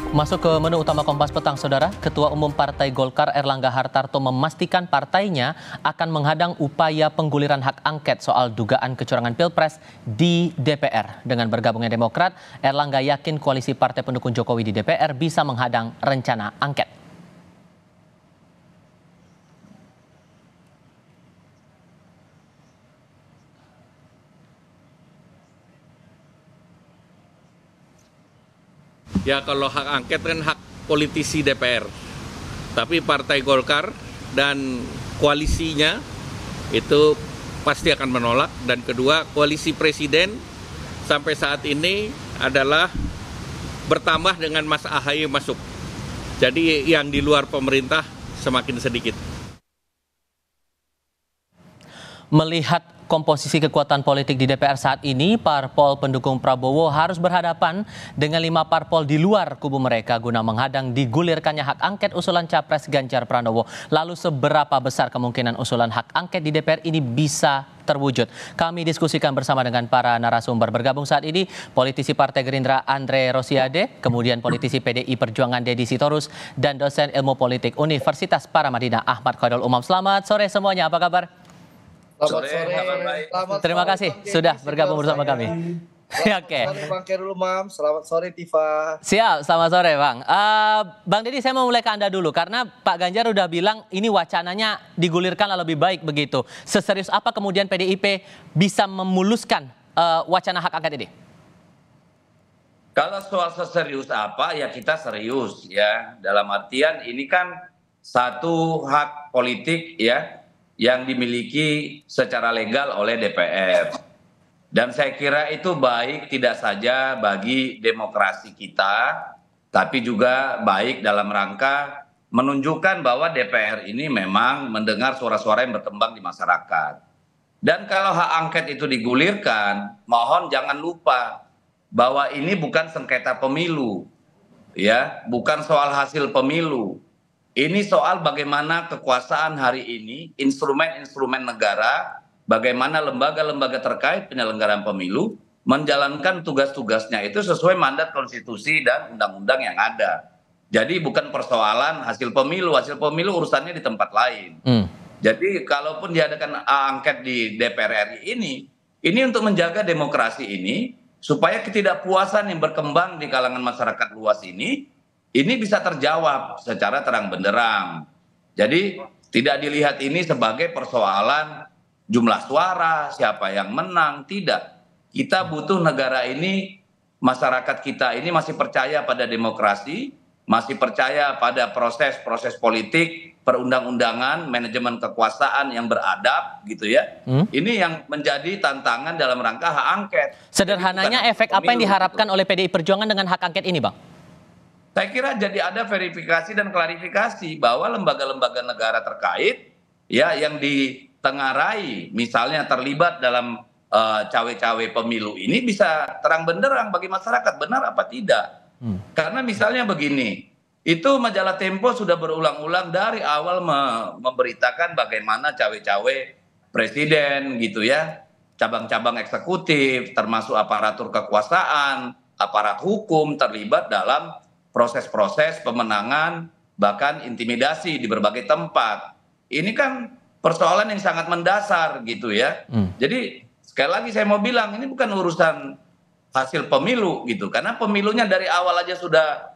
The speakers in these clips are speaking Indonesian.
Masuk ke menu utama Kompas Petang, Saudara. Ketua Umum Partai Golkar Erlangga Hartarto memastikan partainya akan menghadang upaya pengguliran hak angket soal dugaan kecurangan Pilpres di DPR. Dengan bergabungnya Demokrat, Erlangga yakin koalisi partai pendukung Jokowi di DPR bisa menghadang rencana angket. Ya kalau hak angket kan hak politisi DPR. Tapi Partai Golkar dan koalisinya itu pasti akan menolak. Dan kedua, koalisi presiden sampai saat ini adalah bertambah dengan Mas Ahaye masuk. Jadi yang di luar pemerintah semakin sedikit. Melihat komposisi kekuatan politik di DPR saat ini, parpol pendukung Prabowo harus berhadapan dengan 5 parpol di luar kubu mereka guna menghadang digulirkannya hak angket usulan Capres Ganjar Pranowo. Lalu seberapa besar kemungkinan usulan hak angket di DPR ini bisa terwujud? Kami diskusikan bersama dengan para narasumber. Bergabung saat ini politisi Partai Gerindra Andre Rosiade, kemudian politisi PDI Perjuangan Deddy Sitorus, dan dosen ilmu politik Universitas Paramadina Ahmad Khairul Umam. Selamat sore semuanya, apa kabar? Selamat sore. Terima kasih sudah bergabung bersama kami. Oke. Selamat sore Bang Khairul Umam, selamat sore Tifa. Siap, selamat sore Bang. Bang Deddy, saya mau mulai ke Anda dulu karena Pak Ganjar udah bilang ini wacananya digulirkan lebih baik begitu. Seserius apa kemudian PDIP bisa memuluskan wacana hak angket ini? Kalau soal seserius apa, ya kita serius ya. Dalam artian ini kan satu hak politik ya yang dimiliki secara legal oleh DPR. Dan saya kira itu baik tidak saja bagi demokrasi kita, tapi juga baik dalam rangka menunjukkan bahwa DPR ini memang mendengar suara-suara yang berkembang di masyarakat. Dan kalau hak angket itu digulirkan, mohon jangan lupa bahwa ini bukan sengketa pemilu, ya, bukan soal hasil pemilu. Ini soal bagaimana kekuasaan hari ini, instrumen-instrumen negara, bagaimana lembaga-lembaga terkait penyelenggaraan pemilu menjalankan tugas-tugasnya itu sesuai mandat konstitusi dan undang-undang yang ada. Jadi bukan persoalan hasil pemilu urusannya di tempat lain. Jadi kalaupun diadakan angket di DPR RI ini untuk menjaga demokrasi ini, supaya ketidakpuasan yang berkembang di kalangan masyarakat luas ini bisa terjawab secara terang benderang. Jadi tidak dilihat ini sebagai persoalan jumlah suara, siapa yang menang, tidak. Kita butuh negara ini, masyarakat kita ini masih percaya pada demokrasi, masih percaya pada proses-proses politik, perundang-undangan, manajemen kekuasaan yang beradab gitu ya. Ini yang menjadi tantangan dalam rangka hak angket. Sederhananya efek apa yang diharapkan oleh PDI Perjuangan dengan hak angket ini, Bang? Saya kira jadi ada verifikasi dan klarifikasi bahwa lembaga-lembaga negara terkait ya yang ditengarai misalnya terlibat dalam cawe-cawe pemilu ini bisa terang benderang bagi masyarakat benar apa tidak. Karena misalnya begini, itu majalah Tempo sudah berulang-ulang dari awal memberitakan bagaimana cawe-cawe presiden gitu ya, cabang-cabang eksekutif termasuk aparatur kekuasaan, aparat hukum terlibat dalam proses-proses pemenangan, bahkan intimidasi di berbagai tempat. Ini kan persoalan yang sangat mendasar gitu ya. Jadi sekali lagi saya mau bilang ini bukan urusan hasil pemilu gitu. Karena pemilunya dari awal aja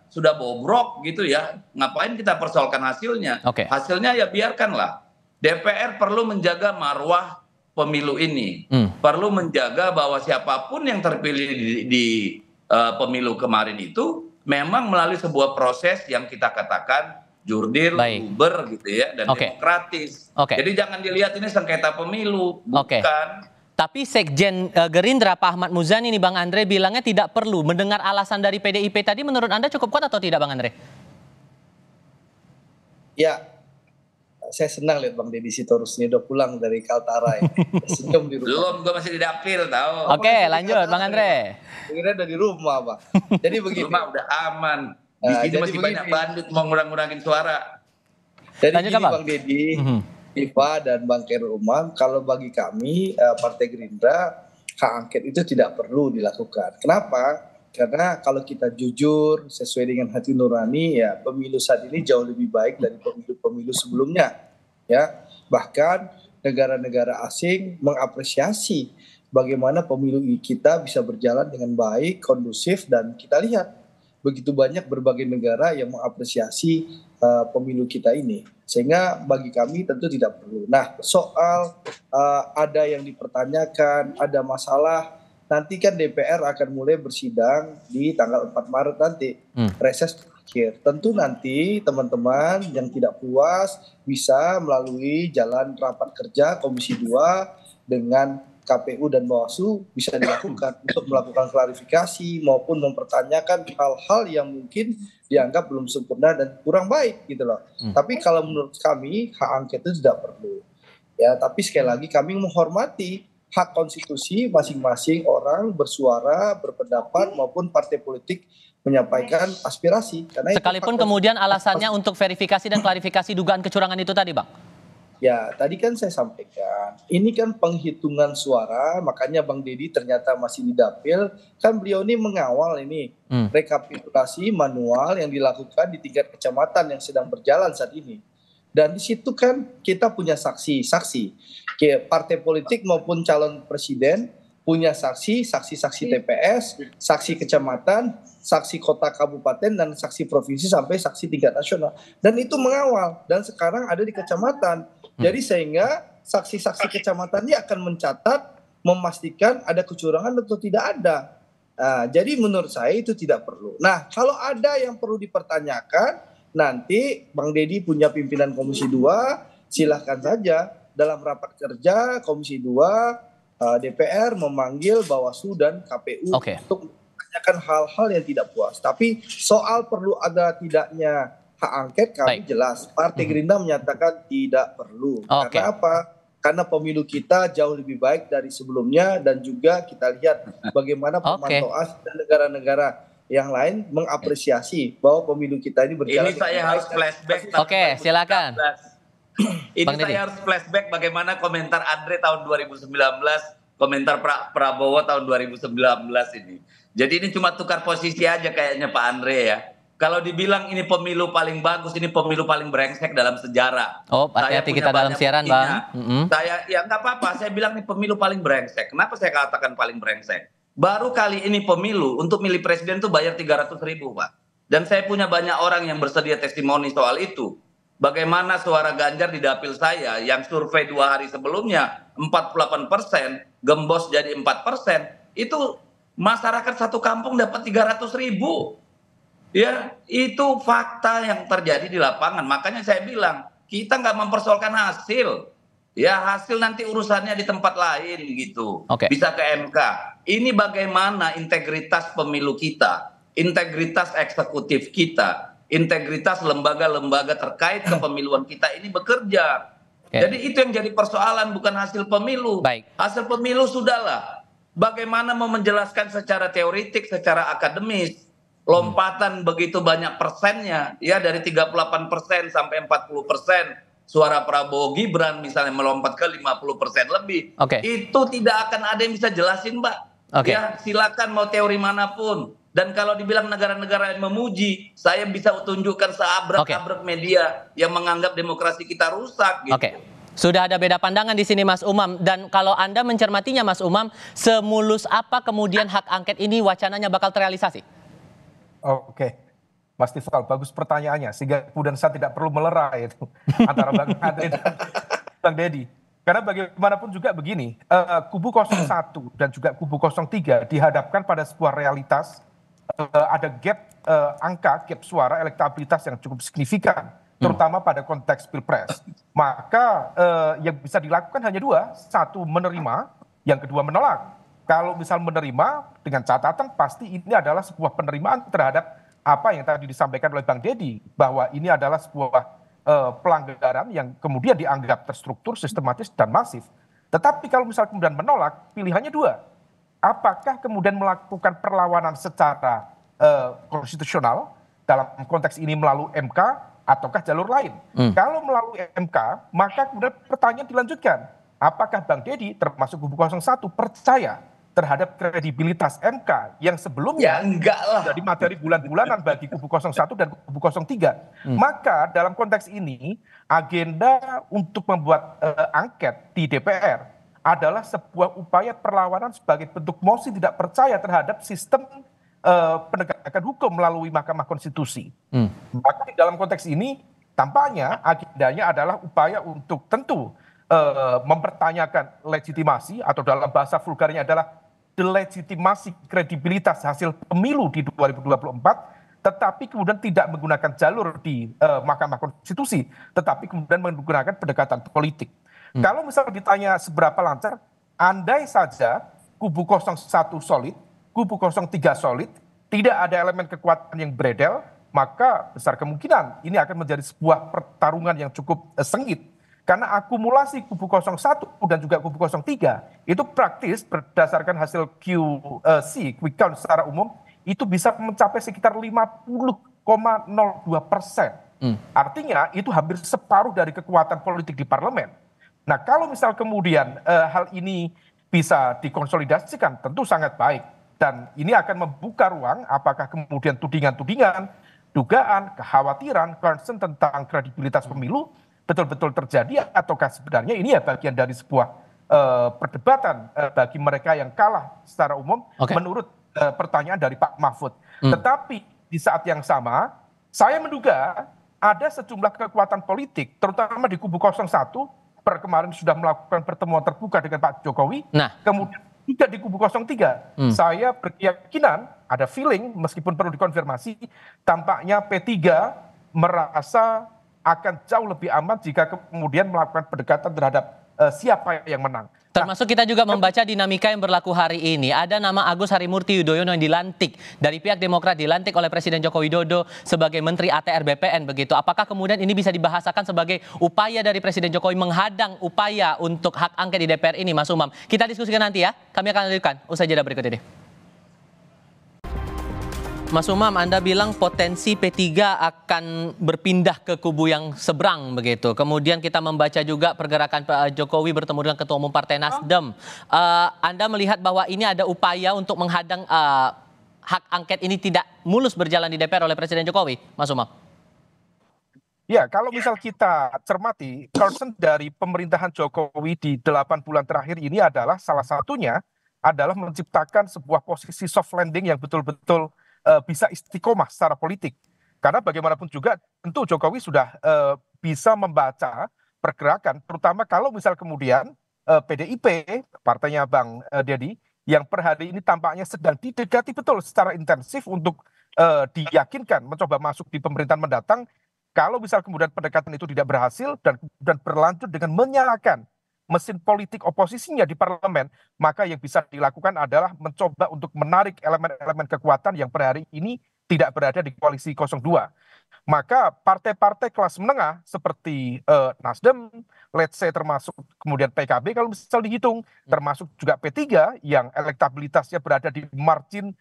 sudah bobrok gitu ya. Ngapain kita persoalkan hasilnya? Hasilnya ya biarkanlah. DPR perlu menjaga marwah pemilu ini. Perlu menjaga bahwa siapapun yang terpilih di pemilu kemarin itu memang melalui sebuah proses yang kita katakan jurdil, luber gitu ya, dan demokratis. Jadi jangan dilihat ini sengketa pemilu, bukan. Tapi Sekjen Gerindra Pak Ahmad Muzani nih Bang Andre bilangnya tidak perlu. Mendengar alasan dari PDIP tadi menurut Anda cukup kuat atau tidak Bang Andre? Ya, saya senang lihat Bang Deddy Sitorus ini udah pulang dari Kaltara ya. Senyum di rumah. Belum, gue masih di dapil tahu. Oke, lanjut Bang Andre. Kira udah di rumah Bang. Jadi begini. Rumah udah aman. Di sini masih banyak bandit mau ngurang-ngurangin suara. Jadi gini Bang Deddy, Iva dan Bang Khairul Umam, kalau bagi kami Partai Gerindra hak angket itu tidak perlu dilakukan. Kenapa? Karena kalau kita jujur sesuai dengan hati nurani, ya pemilu saat ini jauh lebih baik dari pemilu-pemilu sebelumnya. Ya, bahkan negara-negara asing mengapresiasi bagaimana pemilu kita bisa berjalan dengan baik, kondusif, dan kita lihat begitu banyak berbagai negara yang mengapresiasi pemilu kita ini. Sehingga bagi kami tentu tidak perlu. Nah, soal ada yang dipertanyakan, ada masalah, nanti kan DPR akan mulai bersidang di tanggal 4 Maret nanti, reses terakhir. Tentu nanti teman-teman yang tidak puas bisa melalui jalan rapat kerja Komisi 2 dengan KPU dan Bawaslu bisa dilakukan untuk melakukan klarifikasi maupun mempertanyakan hal-hal yang mungkin dianggap belum sempurna dan kurang baik gitu loh. Tapi kalau menurut kami hak angket itu tidak perlu. Ya, tapi sekali lagi kami menghormati hak konstitusi masing-masing orang bersuara, berpendapat maupun partai politik menyampaikan aspirasi. Karena sekalipun kemudian alasannya untuk verifikasi dan klarifikasi dugaan kecurangan itu tadi, Bang. Ya, tadi kan saya sampaikan, ini kan penghitungan suara, makanya Bang Deddy ternyata masih di dapil, kan beliau ini mengawal ini rekapitulasi manual yang dilakukan di tingkat kecamatan yang sedang berjalan saat ini. Dan di situ kan kita punya saksi-saksi, partai politik maupun calon presiden punya saksi TPS, saksi kecamatan, saksi kota kabupaten, dan saksi provinsi sampai saksi tingkat nasional. Dan itu mengawal, dan sekarang ada di kecamatan. Jadi sehingga saksi-saksi kecamatan ini akan mencatat, memastikan ada kecurangan atau tidak ada. Nah, jadi menurut saya itu tidak perlu. Nah, kalau ada yang perlu dipertanyakan, nanti Bang Deddy punya pimpinan Komisi 2, silahkan saja dalam rapat kerja Komisi 2 DPR memanggil Bawaslu dan KPU untuk menanyakan hal-hal yang tidak puas. Tapi soal perlu ada tidaknya hak angket kami jelas. Partai Gerindra menyatakan tidak perlu. Karena apa? Karena pemilu kita jauh lebih baik dari sebelumnya dan juga kita lihat bagaimana pemantauan dan negara-negara yang lain mengapresiasi bahwa pemilu kita ini berjalan. Ini saya harus flashback. Silakan. Ini saya harus flashback bagaimana komentar Andre tahun 2019, komentar Prabowo tahun 2019 ini. Jadi ini cuma tukar posisi aja kayaknya Pak Andre ya. Kalau dibilang ini pemilu paling bagus, ini pemilu paling brengsek dalam sejarah. Oh, hati-hati kita dalam siaran, Bang. Saya ya nggak apa-apa, saya bilang ini pemilu paling brengsek. Kenapa saya katakan paling brengsek? Baru kali ini pemilu untuk milih presiden tuh bayar 300.000, Pak. Dan saya punya banyak orang yang bersedia testimoni soal itu. Bagaimana suara Ganjar di dapil saya yang survei 2 hari sebelumnya 48%, gembos jadi 4%, itu masyarakat satu kampung dapat 300.000. Ya, itu fakta yang terjadi di lapangan. Makanya saya bilang, kita nggak mempersoalkan hasil. Ya, hasil nanti urusannya di tempat lain gitu. Bisa ke MK. Ini bagaimana integritas pemilu kita, integritas eksekutif kita, integritas lembaga-lembaga terkait kepemiluan kita ini bekerja. Jadi itu yang jadi persoalan, bukan hasil pemilu. Hasil pemilu sudahlah. Bagaimana mau menjelaskan secara teoritik, secara akademis, lompatan begitu banyak persennya, ya dari 38% sampai 40%, suara Prabowo Gibran misalnya melompat ke 50% lebih, itu tidak akan ada yang bisa jelasin, Mbak. Ya silakan mau teori manapun. Dan kalau dibilang negara-negara yang memuji, saya bisa tunjukkan seabrek-abrek media yang menganggap demokrasi kita rusak. Gitu. Sudah ada beda pandangan di sini, Mas Umam. Dan kalau Anda mencermatinya, Mas Umam, semulus apa kemudian hak angket ini wacananya bakal terrealisasi? Mas Tifal, bagus pertanyaannya, sehingga kemudian saya tidak perlu melerai itu antara Bang Andre dan Bang Deddy. Karena bagaimanapun juga begini, kubu 01 dan juga kubu 03 dihadapkan pada sebuah realitas, ada gap gap suara elektabilitas yang cukup signifikan, terutama pada konteks pilpres. Maka yang bisa dilakukan hanya dua, satu menerima, yang kedua menolak. Kalau misal menerima dengan catatan pasti ini adalah sebuah penerimaan terhadap apa yang tadi disampaikan oleh Bang Deddy, bahwa ini adalah sebuah pelanggaran yang kemudian dianggap terstruktur, sistematis, dan masif. Tetapi kalau misal kemudian menolak, pilihannya dua. Apakah kemudian melakukan perlawanan secara konstitusional, dalam konteks ini melalui MK, ataukah jalur lain? Kalau melalui MK, maka kemudian pertanyaan dilanjutkan. Apakah Bang Deddy termasuk kubu 01 percaya terhadap kredibilitas MK yang sebelumnya enggak lah. jadi materi bulan-bulanan bagi kubu 01 dan kubu 03. Maka dalam konteks ini agenda untuk membuat angket di DPR adalah sebuah upaya perlawanan sebagai bentuk mosi tidak percaya terhadap sistem penegakan hukum melalui Mahkamah Konstitusi. Maka di dalam konteks ini tampaknya agendanya adalah upaya untuk tentu mempertanyakan legitimasi atau dalam bahasa vulgarnya adalah delegitimasi kredibilitas hasil pemilu di 2024, tetapi kemudian tidak menggunakan jalur di Mahkamah Konstitusi, tetapi kemudian menggunakan pendekatan politik. Kalau misalnya ditanya seberapa lancar, andai saja kubu 01 solid, kubu 03 solid, tidak ada elemen kekuatan yang beredel, maka besar kemungkinan ini akan menjadi sebuah pertarungan yang cukup sengit. Karena akumulasi kubu 01 dan juga kubu 03 itu praktis berdasarkan hasil QC, quick count secara umum, itu bisa mencapai sekitar 50,02%. Artinya itu hampir separuh dari kekuatan politik di parlemen. Nah kalau misal kemudian hal ini bisa dikonsolidasikan tentu sangat baik. Dan ini akan membuka ruang apakah kemudian tudingan-tudingan, dugaan, kekhawatiran, concern tentang kredibilitas pemilu betul-betul terjadi ataukah sebenarnya ini ya bagian dari sebuah perdebatan bagi mereka yang kalah secara umum menurut pertanyaan dari Pak Mahfud. Tetapi di saat yang sama saya menduga ada sejumlah kekuatan politik terutama di kubu 01 kemarin sudah melakukan pertemuan terbuka dengan Pak Jokowi, kemudian juga di kubu 03 saya berkeyakinan ada feeling meskipun perlu dikonfirmasi tampaknya P3 merasa akan jauh lebih aman jika kemudian melakukan pendekatan terhadap siapa yang menang. Termasuk kita juga membaca dinamika yang berlaku hari ini. Ada nama Agus Harimurti Yudhoyono yang dilantik dari pihak Demokrat, dilantik oleh Presiden Joko Widodo sebagai Menteri ATR BPN begitu. Apakah kemudian ini bisa dibahasakan sebagai upaya dari Presiden Jokowi menghadang upaya untuk hak angket di DPR ini, Mas Umam? Kita diskusikan nanti ya. Kami akan lanjutkan usai jeda berikut ini. Mas Umam, Anda bilang potensi P3 akan berpindah ke kubu yang seberang begitu. Kemudian kita membaca juga pergerakan Pak Jokowi bertemu dengan Ketua Umum Partai Nasdem. Anda melihat bahwa ini ada upaya untuk menghadang hak angket ini tidak mulus berjalan di DPR oleh Presiden Jokowi, Mas Umam? Ya, kalau misal kita cermati, concern dari pemerintahan Jokowi di 8 bulan terakhir ini adalah salah satunya adalah menciptakan sebuah posisi soft landing yang betul-betul bisa istiqomah secara politik. Karena bagaimanapun juga tentu Jokowi sudah bisa membaca pergerakan, terutama kalau misal kemudian PDIP, partainya Bang Deddy, yang per hari ini tampaknya sedang didekati betul secara intensif untuk diyakinkan mencoba masuk di pemerintahan mendatang. Kalau misal kemudian pendekatan itu tidak berhasil dan kemudian berlanjut dengan menyalakan mesin politik oposisinya di parlemen, maka yang bisa dilakukan adalah mencoba untuk menarik elemen-elemen kekuatan yang per hari ini tidak berada di koalisi 02. Maka partai-partai kelas menengah seperti Nasdem, let's say termasuk kemudian PKB kalau misal dihitung, termasuk juga P3 yang elektabilitasnya berada di margin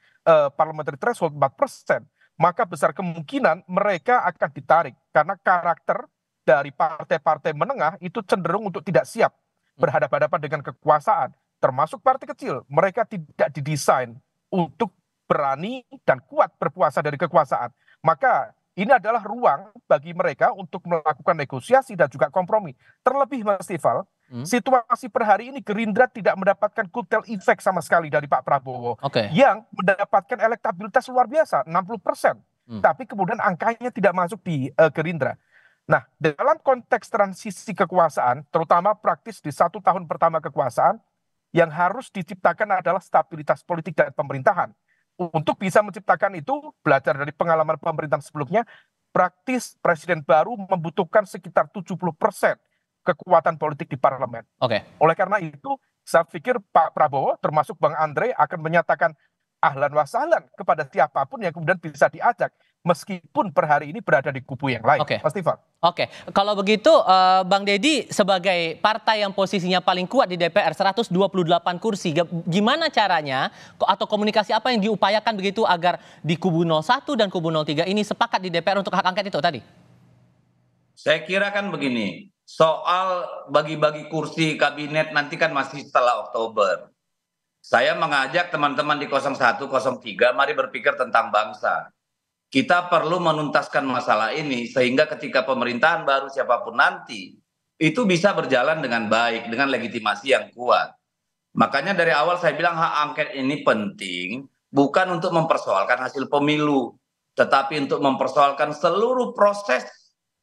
parliamentary threshold 4%, maka besar kemungkinan mereka akan ditarik karena karakter dari partai-partai menengah itu cenderung untuk tidak siap berhadapan-hadapan dengan kekuasaan, termasuk partai kecil. Mereka tidak didesain untuk berani dan kuat berpuasa dari kekuasaan. Maka ini adalah ruang bagi mereka untuk melakukan negosiasi dan juga kompromi. Terlebih Mas Tifal, situasi per hari ini Gerindra tidak mendapatkan kutel efek sama sekali dari Pak Prabowo, yang mendapatkan elektabilitas luar biasa, 60%. Tapi kemudian angkanya tidak masuk di Gerindra. Nah, dalam konteks transisi kekuasaan, terutama praktis di 1 tahun pertama kekuasaan, yang harus diciptakan adalah stabilitas politik dan pemerintahan. Untuk bisa menciptakan itu, belajar dari pengalaman pemerintahan sebelumnya, praktis Presiden baru membutuhkan sekitar 70% kekuatan politik di parlemen. Oleh karena itu, saya pikir Pak Prabowo, termasuk Bang Andre, akan menyatakan ahlan wa sahlan kepada siapapun yang kemudian bisa diajak, meskipun per hari ini berada di kubu yang lain. Mas Tifal. Kalau begitu Bang Deddy sebagai partai yang posisinya paling kuat di DPR 128 kursi, gimana caranya atau komunikasi apa yang diupayakan begitu agar di kubu 01 dan kubu 03 ini sepakat di DPR untuk hak angket itu tadi? Saya kira kan begini, soal bagi-bagi kursi kabinet nanti kan masih setelah Oktober. Saya mengajak teman-teman di 01, 03, mari berpikir tentang bangsa. Kita perlu menuntaskan masalah ini sehingga ketika pemerintahan baru siapapun nanti, itu bisa berjalan dengan baik, dengan legitimasi yang kuat. Makanya dari awal saya bilang hak angket ini penting, bukan untuk mempersoalkan hasil pemilu, tetapi untuk mempersoalkan seluruh proses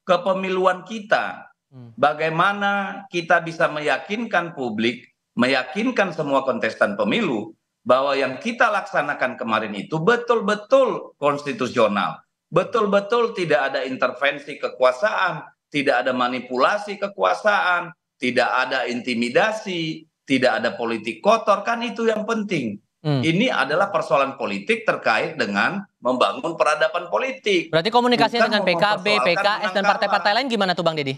kepemiluan kita. Bagaimana kita bisa meyakinkan publik, meyakinkan semua kontestan pemilu bahwa yang kita laksanakan kemarin itu betul-betul konstitusional, betul-betul tidak ada intervensi kekuasaan, tidak ada manipulasi kekuasaan, tidak ada intimidasi, tidak ada politik kotor, kan itu yang penting. Ini adalah persoalan politik terkait dengan membangun peradaban politik. Berarti komunikasinya dengan PKB, PKS, dan partai-partai lain gimana tuh Bang Deddy?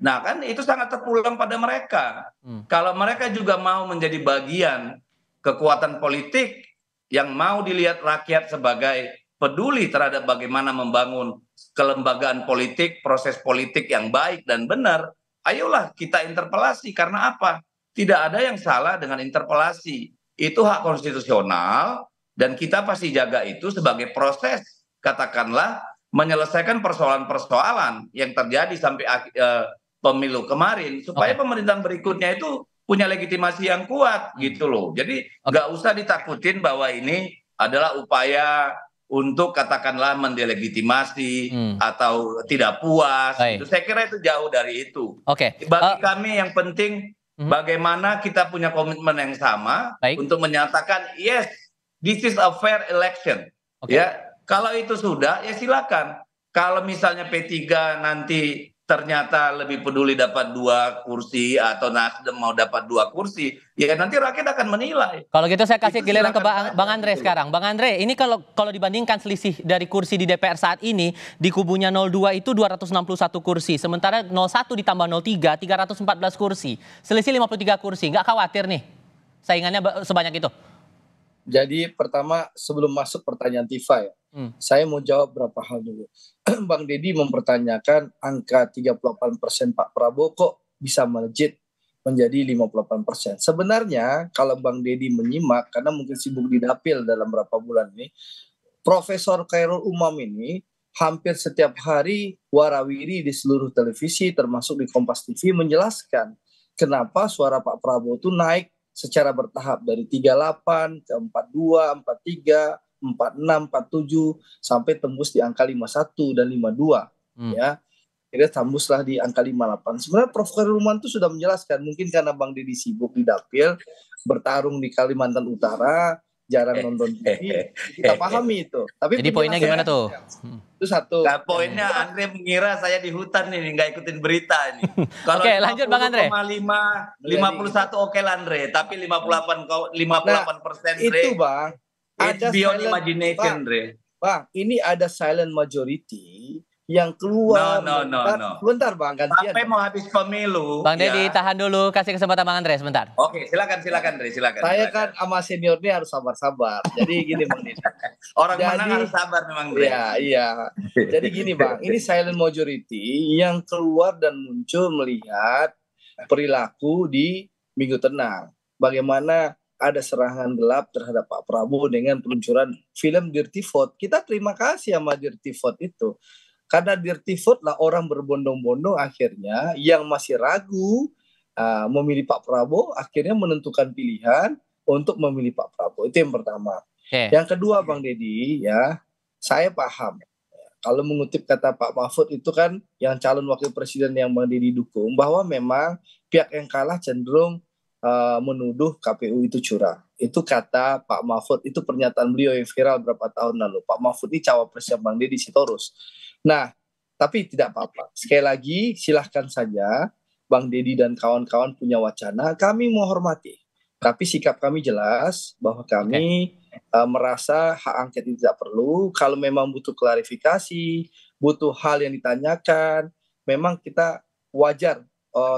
Nah kan itu sangat terpulang pada mereka. Kalau mereka juga mau menjadi bagian kekuatan politik yang mau dilihat rakyat sebagai peduli terhadap bagaimana membangun kelembagaan politik, proses politik yang baik dan benar, ayolah kita interpelasi. Karena apa? Tidak ada yang salah dengan interpelasi. Itu hak konstitusional dan kita pasti jaga itu sebagai proses, katakanlah, menyelesaikan persoalan-persoalan yang terjadi sampai pemilu kemarin supaya pemerintahan berikutnya itu punya legitimasi yang kuat gitu loh. Jadi nggak usah ditakutin bahwa ini adalah upaya untuk katakanlah mendelegitimasi atau tidak puas. Gitu. Saya kira itu jauh dari itu. Bagi kami yang penting bagaimana kita punya komitmen yang sama untuk menyatakan yes, this is a fair election. Ya, kalau itu sudah ya silakan. Kalau misalnya P3 nanti ternyata lebih peduli dapat 2 kursi atau Nasdem mau dapat 2 kursi, ya nanti rakyat akan menilai. Kalau gitu saya kasih giliran ke Bang Andre sekarang. Bang Andre, ini kalau dibandingkan selisih dari kursi di DPR saat ini, di kubunya 02 itu 261 kursi, sementara 01 ditambah 03, 314 kursi. Selisih 53 kursi, nggak khawatir nih saingannya sebanyak itu? Jadi pertama sebelum masuk pertanyaan Tifa ya, saya mau jawab berapa hal dulu. Bang Deddy mempertanyakan angka 38% Pak Prabowo kok bisa melejit menjadi 58%. Sebenarnya kalau Bang Deddy menyimak, karena mungkin sibuk di dapil dalam beberapa bulan ini, Profesor Khairul Umam ini hampir setiap hari warawiri di seluruh televisi termasuk di Kompas TV menjelaskan kenapa suara Pak Prabowo itu naik secara bertahap dari 38 ke 42, 43, 46, 47 sampai tembus di angka 51 dan 52 ya. Jadi tembuslah di angka 58. Sebenarnya Prof Khairul Umam itu sudah menjelaskan, mungkin karena Bang Deddy sibuk di dapil, bertarung di Kalimantan Utara, jarang nonton TV, kita pahami itu. Tapi jadi poinnya gimana tuh? Itu satu. Nah, poinnya Andre mengira saya di hutan nih, nggak ikutin berita ini. Kalau Oke, lanjut Bang Andre. 51 oke lah Andre, tapi 58% Andre. Itu Bang, ada beyond imagination Andre. Bang, ini ada silent majority yang keluar. No. Bentar Bang, gantian. Sampai mau habis pemilu. Bang Deddy tahan dulu, kasih kesempatan Bang Andre sebentar. Oke, silakan Andre, silakan. Saya kan sama senior ini harus sabar-sabar. Jadi gini Bang Deddy. Orang menang harus sabar memang. Iya. Jadi gini Bang, ini silent majority yang keluar dan muncul melihat perilaku di Minggu Tenang. Bagaimana ada serangan gelap terhadap Pak Prabowo dengan peluncuran film Dirty Vote. Kita terima kasih sama Dirty Vote itu. Karena Dirty Vote lah orang berbondong-bondong akhirnya yang masih ragu memilih Pak Prabowo akhirnya menentukan pilihan untuk memilih Pak Prabowo. Itu yang pertama. Yang kedua Bang Deddy ya, saya paham. Kalau mengutip kata Pak Mahfud itu kan yang calon wakil presiden yang Bang Deddy dukung, bahwa memang pihak yang kalah cenderung menuduh KPU itu curang. Itu kata Pak Mahfud, itu pernyataan beliau yang viral berapa tahun lalu. Pak Mahfud ini cawapresnya Bang Deddy Sitorus. Nah, tapi tidak apa-apa. Sekali lagi, silahkan saja Bang Deddy dan kawan-kawan punya wacana. Kami menghormati. Tapi sikap kami jelas bahwa kami merasa hak angket itu tidak perlu. Kalau memang butuh klarifikasi, butuh hal yang ditanyakan, memang kita wajar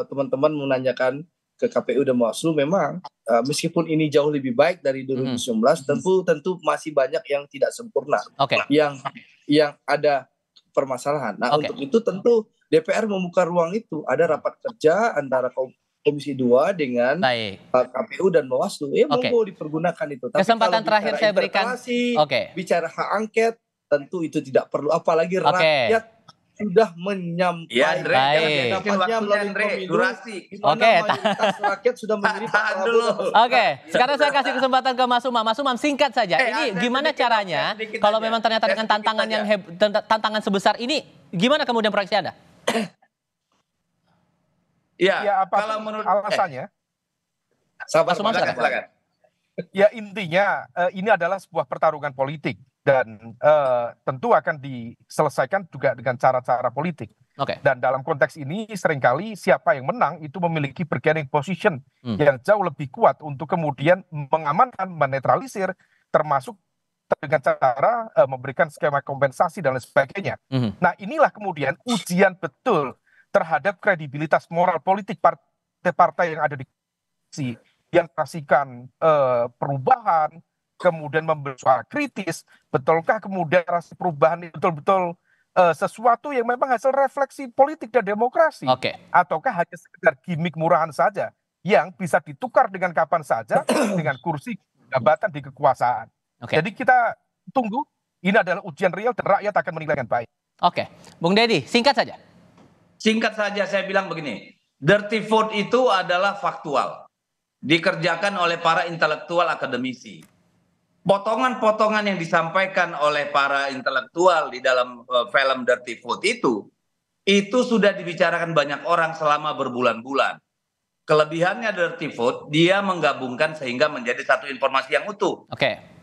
teman-teman menanyakan ke KPU dan Bawaslu. Memang meskipun ini jauh lebih baik dari 2019, tentu masih banyak yang tidak sempurna, yang ada permasalahan. Nah, untuk itu tentu DPR membuka ruang itu. Ada rapat kerja antara Komisi 2 dengan KPU dan Bawaslu. Monggo dipergunakan itu. Tapi kesempatan kalau terakhir saya berikan. Bicara hak angket, tentu itu tidak perlu. Apalagi rakyat sudah menyampaikan pendapatnya melalui pemilu. Mayoritas rakyat sudah memilih Pak Prabowo. Sekarang saya kasih kesempatan ke Mas Umam. Mas Umam, singkat saja. Ini gimana caranya kalau memang ternyata dengan tantangan yang tantangan sebesar ini, gimana kemudian proyeksi Anda? Ya, kalau menurut alasannya, silakan. Ya intinya ini adalah sebuah pertarungan politik dan tentu akan diselesaikan juga dengan cara-cara politik. Dan dalam konteks ini seringkali siapa yang menang itu memiliki bargaining position yang jauh lebih kuat untuk kemudian mengamankan, menetralisir, termasuk dengan cara memberikan skema kompensasi dan lain sebagainya. Nah inilah kemudian ujian betul terhadap kredibilitas moral politik partai-partai yang ada di koalisi yang menghasilkan perubahan, kemudian memberi suara kritis. Betulkah kemudian rasa perubahan itu betul-betul sesuatu yang memang hasil refleksi politik dan demokrasi? Ataukah hanya sekedar gimmick murahan saja yang bisa ditukar dengan kapan saja dengan kursi jabatan di kekuasaan? Jadi kita tunggu, ini adalah ujian real dan rakyat akan menilai dengan baik. Bung Deddy, singkat saja. Singkat saja saya bilang begini, dirty vote itu adalah faktual, dikerjakan oleh para intelektual akademisi. Potongan-potongan yang disampaikan oleh para intelektual di dalam film dirty vote itu sudah dibicarakan banyak orang selama berbulan-bulan. Kelebihannya dirty vote, dia menggabungkan sehingga menjadi satu informasi yang utuh.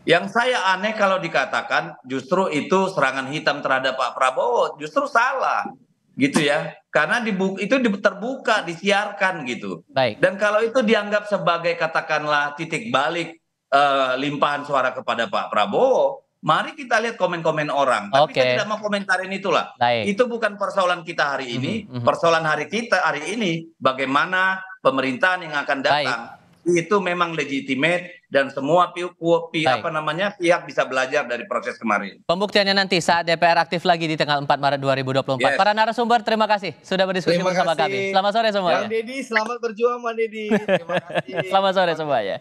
Yang saya aneh kalau dikatakan justru itu serangan hitam terhadap Pak Prabowo, justru salah. Gitu ya, karena itu terbuka, disiarkan gitu. Dan kalau itu dianggap sebagai katakanlah titik balik limpahan suara kepada Pak Prabowo, mari kita lihat komen-komen orang. Tapi saya tidak mau komentarin itulah. Itu bukan persoalan kita hari ini, persoalan kita hari ini bagaimana pemerintahan yang akan datang itu memang legitimate dan semua pihak bisa belajar dari proses kemarin. Pembuktiannya nanti saat DPR aktif lagi di tanggal 4 Maret 2024. Para narasumber, terima kasih sudah berdiskusi bersama kami. Selamat sore semuanya. Bang Deddy, selamat berjuang Bang Deddy. Terima kasih. Selamat sore semuanya.